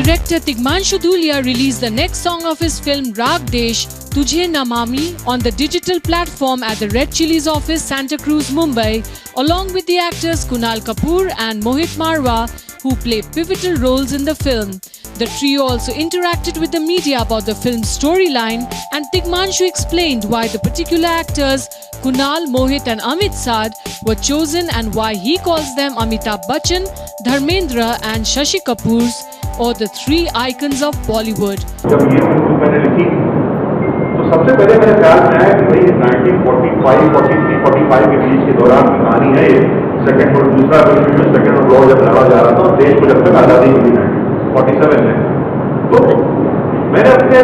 Director Tigmanshu Dhulia released the next song of his film Raag Desh, Tujhe Na Mami, on the digital platform at the Red Chillies office, Santa Cruz, Mumbai, along with the actors Kunal Kapoor and Mohit Marwa, who play pivotal roles in the film. The trio also interacted with the media about the film's storyline, and Tigmanshu explained why the particular actors Kunal, Mohit and Amit Saad were chosen and why he calls them Amitabh Bachchan, Dharmendra and Shashi Kapoor's, or the three icons of Bollywood. जब ये film मैंने लिखी तो सबसे पहले मेरे ख्याल में है कि भाई 1945, 43, 45 के बीच के दौरान की कहानी है ये। सेकंड और दूसरा सेकंड और वॉर जब लड़ा जा रहा था और देश को जब तक आज़ादी मिली 47 में, तो मैंने अपने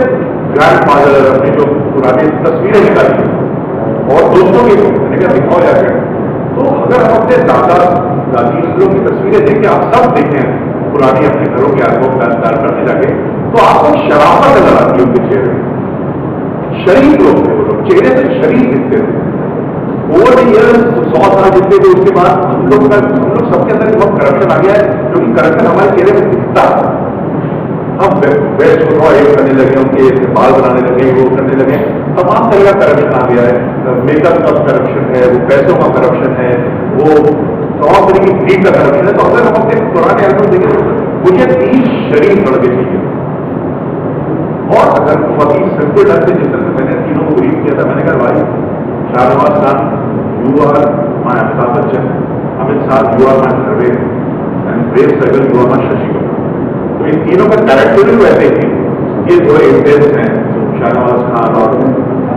ग्रैंडफादर, अपनी जो पुरानी तस्वीरें निकाली और दोस्तों की मैंने कहा दिखाओ जाकर, तो अगर हम अपने दादा दादी लोगों की तस्वीरें देखें, आप सब देखें पुरानी अपने घरों के आगों करने लगे, तो आपको शराफत नजर आती है उनके चेहरे में। शरीफ लोग थे वो लोग, चेहरे से शरीफ दिखते थे। ओवर द ईयर 100 साल जितने थे उसके बाद हम लोग सबके अंदर बहुत करप्शन आ गया है, क्योंकि करप्शन हमारे चेहरे में दिखता है। हम वेस्ट को करने लगे, उनके बाल बनाने लगे, वो करने लगे, तमाम तरह का करप्शन आ गया है। मेकअप का करप्शन है, वो पैसों का करप्शन है, वो तमाम तरह की ब्रीड का करप्शन है। तो अगर हम अपने पुराने एल्बम देखें, मुझे 30 शरीफ लड़के चाहिए। और अगर बहुत ही सिंपल ढंग से जिस तरह से मैंने तीनों को ब्रीफ किया था, मैंने कहा भाई Shahnawaz Khan, you are my Amitabh Bachchan, Amit साहब you are my Dharmendra and Prem Sehgal you are my Shashi Kapoor. तो इन तीनों का कैरेक्टर भी वैसे ही, ये थोड़े इंटेंस हैं शाहनवाज खान और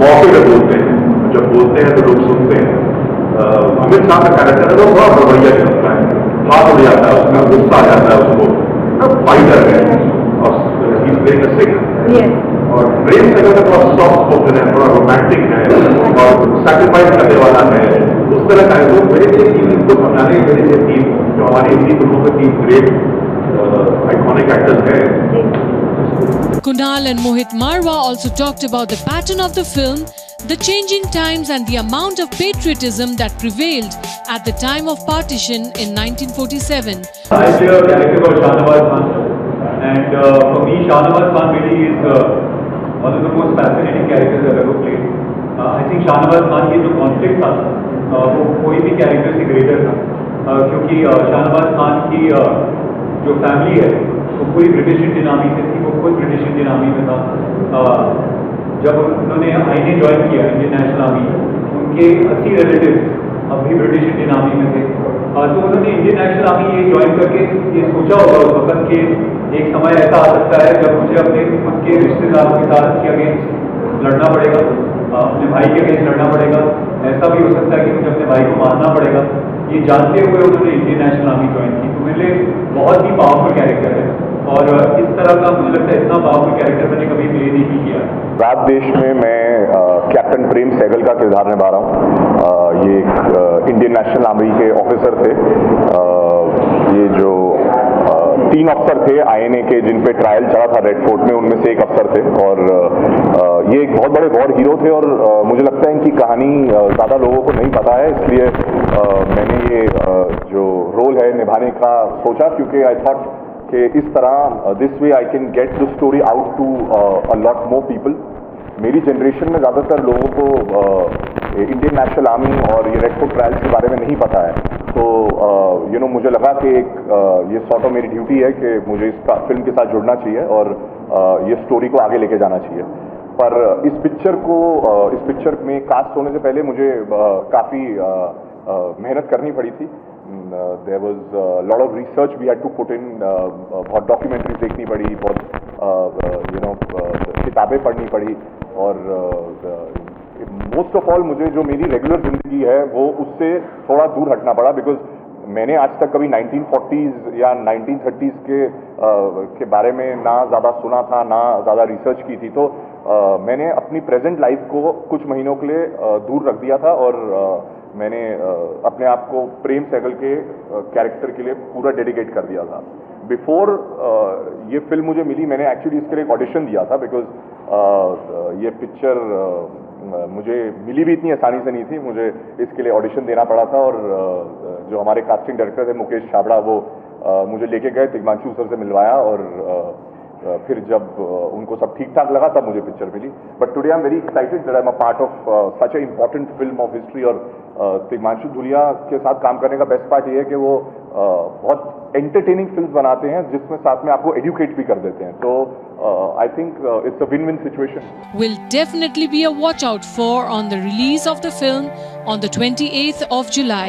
मौके पर बोलते हैं, जब बोलते हैं तो लोग सुनते हैं। अमित साहब का कैरेक्टर है वो थोड़ा रवैया चलता है, हाथ उड़ जाता है, उसमें गुस्सा आ जाता है, उसको फाइटर है और और प्रेम सहगल का थोड़ा सॉफ्ट स्पोकन है, थोड़ा रोमांटिक है और सैक्रिफाइस करने वाला है, उस तरह का है। वो मेरे लिए तीन को समझाने के लिए तीन जो हमारी हिंदी फिल्मों के तीन ग्रेट आइकॉनिक एक्टर्स हैं। Kunal and Mohit Marwa also talked about the pattern of the film, the changing times and the amount of patriotism that prevailed at the time of partition in 1947. I play a character called Shahnawaz Khan, and for me Shahnawaz Khan really is one of the most fascinating characters I've ever played. I think Shahnawaz Khan की जो conflict था वो कोई भी character से greater था, क्योंकि शाहनवाज खान की जो फैमिली है वो पूरी ब्रिटिश इंडियन आर्मी से थी, वो खुद ब्रिटिश इंडियन आर्मी में था। जब उन्होंने आईने ज्वाइन किया इंडियन नेशनल आर्मी, उनके 80 रिलेटिव्स अब भी ब्रिटिश इंडियन आर्मी में थे। तो उन्होंने इंडियन नेशनल आर्मी ये ज्वाइन करके ये सोचा होगा उस वक्त कि एक समय ऐसा आ सकता है जब मुझे अपने खुद के रिश्तेदारों के साथ के अगेंस्ट लड़ना पड़ेगा, अपने भाई के अगेंस्ट लड़ना पड़ेगा, ऐसा भी हो सकता है कि मुझे अपने भाई को मारना पड़ेगा। ये जानते हुए उन्होंने इंडियन नेशनल आर्मी ज्वाइन की। तो मेरे लिए बहुत ही पावरफुल कैरेक्टर है और इस तरह का मुझे लगता है इतना पावरफुल कैरेक्टर मैंने कभी प्ले नहीं किया। राग देश में मैं कैप्टन प्रेम सहगल का किरदार निभा रहा हूँ। ये इंडियन नेशनल आर्मी के ऑफिसर थे। ये जो 3 अफसर थे आईएनए के जिन पे ट्रायल चला था रेड फोर्ट में, उनमें से एक अफसर थे और ये एक बहुत बड़े वॉर हीरो थे और मुझे लगता है इनकी कहानी ज़्यादा लोगों को नहीं पता है, इसलिए मैंने ये जो रोल है निभाने का सोचा, क्योंकि आई थॉट कि इस तरह this way I can get the story out to a lot more people. मेरी जनरेशन में ज़्यादातर लोगों को इंडियन नेशनल आर्मी और ये रेड फोर्ट ट्रायल्स के बारे में नहीं पता है, तो मुझे लगा कि एक ये सॉर्ट ऑफ मेरी ड्यूटी है कि मुझे इस फिल्म के साथ जुड़ना चाहिए और ये स्टोरी को आगे लेके जाना चाहिए। पर इस पिक्चर में कास्ट होने से पहले मुझे काफ़ी मेहनत करनी पड़ी थी। There was lot of research we had to put in, बहुत डॉक्यूमेंट्रीज देखनी पड़ी, बहुत किताबें पढ़नी पड़ी और मोस्ट ऑफ ऑल मुझे जो मेरी रेगुलर जिंदगी है वो उससे थोड़ा दूर हटना पड़ा, बिकॉज मैंने आज तक कभी 1940s या 1930s के बारे में ना ज़्यादा सुना था, ना ज़्यादा रिसर्च की थी। तो मैंने अपनी प्रेजेंट लाइफ को कुछ महीनों के लिए दूर रख दिया था और मैंने अपने आप को प्रेम सहगल के कैरेक्टर के लिए पूरा डेडिकेट कर दिया था। बिफोर ये फिल्म मुझे मिली, मैंने एक्चुअली इसके लिए एक ऑडिशन दिया था, बिकॉज ये पिक्चर मुझे मिली भी इतनी आसानी से नहीं थी, मुझे इसके लिए ऑडिशन देना पड़ा था और जो हमारे कास्टिंग डायरेक्टर थे मुकेश छाबड़ा, वो मुझे लेके गए, तिग्मांशु सर से मिलवाया और फिर जब उनको सब ठीक ठाक लगा तब मुझे पिक्चर मिली. But today I am very excited that I am a part of such a important film of history. और तिग्मांशु धूलिया के साथ काम करने का बेस्ट पार्ट ये है कि वो बहुत एंटरटेनिंग फिल्म बनाते हैं जिसमें साथ में आपको एजुकेट भी कर देते हैं. तो I think it's a win win situation. Will definitely be a watch out for on the release of the film on the 28th of July.